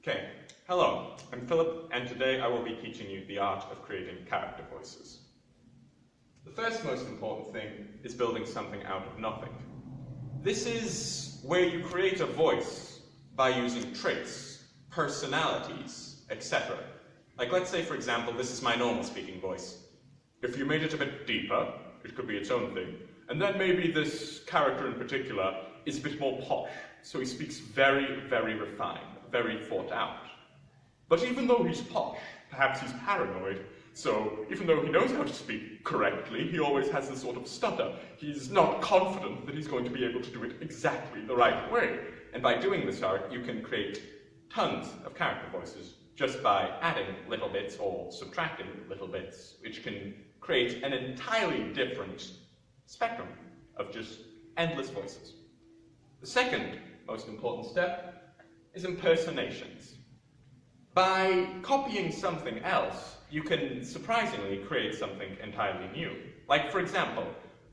Okay, hello, I'm Philip, and today I will be teaching you the art of creating character voices. The first most important thing is building something out of nothing. This is where you create a voice by using traits, personalities, etc. Like, let's say, for example, this is my normal speaking voice. If you made it a bit deeper, it could be its own thing. And then maybe this character in particular is a bit more posh, so he speaks very, very refined, very thought out. But even though he's posh, perhaps he's paranoid, so even though he knows how to speak correctly, he always has this sort of stutter. He's not confident that he's going to be able to do it exactly the right way. And by doing this art, you can create tons of character voices just by adding little bits or subtracting little bits, which can create an entirely different spectrum of just endless voices. The second most important step is impersonations. By copying something else, you can surprisingly create something entirely new. Like, for example,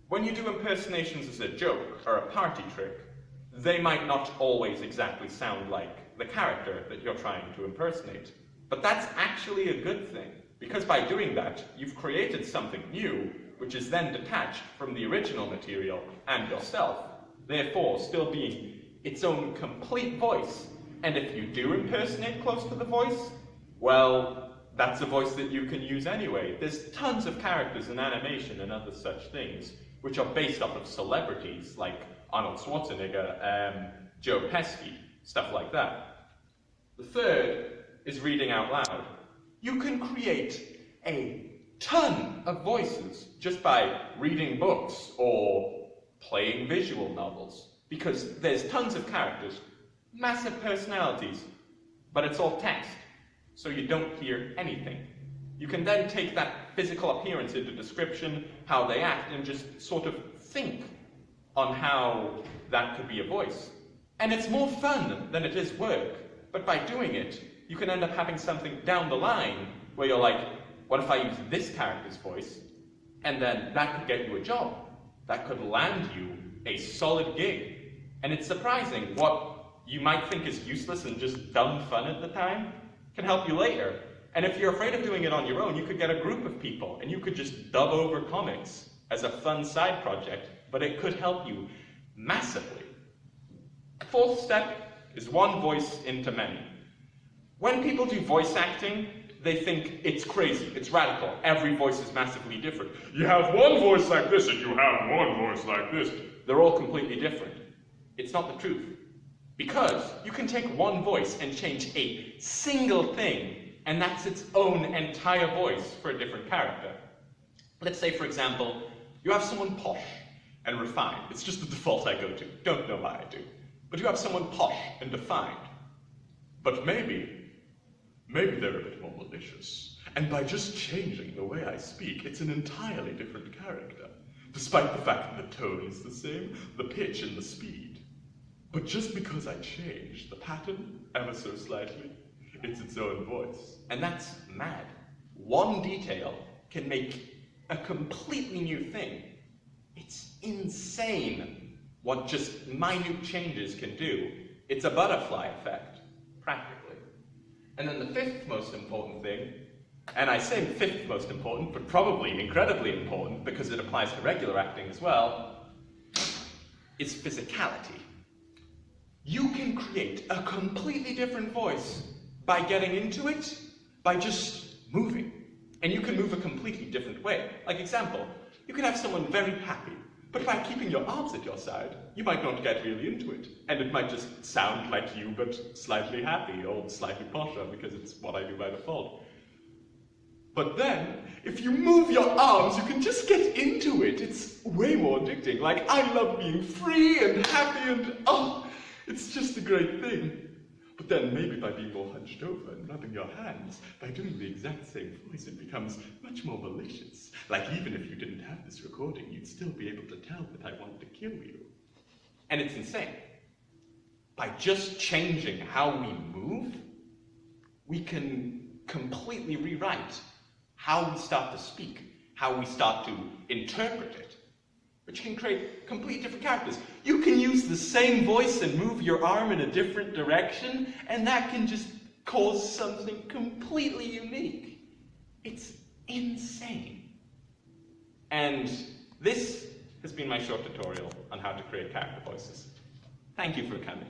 when you do impersonations as a joke or a party trick, they might not always exactly sound like the character that you're trying to impersonate. But that's actually a good thing, because by doing that, you've created something new, which is then detached from the original material and yourself, therefore still being its own complete voice. And if you do impersonate close to the voice, well, that's a voice that you can use anyway. There's tons of characters in animation and other such things which are based off of celebrities like Arnold Schwarzenegger, Joe Pesci, stuff like that. The third is reading out loud. You can create a ton of voices just by reading books or playing visual novels, because there's tons of characters, massive personalities, but it's all text, so you don't hear anything. You can then take that physical appearance into description, how they act, and just sort of think on how that could be a voice. And it's more fun than it is work, but by doing it, you can end up having something down the line where you're like, what if I use this character's voice? And then that could get you a job. That could land you a solid gig. And it's surprising what you might think is useless and just dumb fun at the time can help you later. And if you're afraid of doing it on your own, you could get a group of people and you could just dub over comics as a fun side project, but it could help you massively. Fourth step is one voice into many. When people do voice acting, they think it's crazy, it's radical, every voice is massively different. You have one voice like this and you have one voice like this. They're all completely different. It's not the truth. Because you can take one voice and change a single thing, and that's its own entire voice for a different character. Let's say, for example, you have someone posh and refined. It's just the default I go to. Don't know why I do. But you have someone posh and defined. But maybe they're a bit more malicious. And by just changing the way I speak, it's an entirely different character. Despite the fact that the tone is the same, the pitch and the speed. But just because I changed the pattern ever so slightly, it's its own voice. And that's mad. One detail can make a completely new thing. It's insane what just minute changes can do. It's a butterfly effect, practically. And then the fifth most important thing, and I say fifth most important, but probably incredibly important because it applies to regular acting as well, is physicality. You can create a completely different voice by getting into it, by just moving. And you can move a completely different way. Like example, you can have someone very happy, but by keeping your arms at your side, you might not get really into it. And it might just sound like you, but slightly happy or slightly posher, because it's what I do by default. But then, if you move your arms, you can just get into it. It's way more addicting. Like, I love being free and happy and, oh, it's just a great thing. But then maybe by being more hunched over and rubbing your hands, by doing the exact same voice, it becomes much more malicious. Like, even if you didn't have this recording, you'd still be able to tell that I wanted to kill you. And it's insane. By just changing how we move, we can completely rewrite how we start to speak, how we start to interpret it, which can create completely different characters. You can use the same voice and move your arm in a different direction, and that can just cause something completely unique. It's insane. And this has been my short tutorial on how to create character voices. Thank you for coming.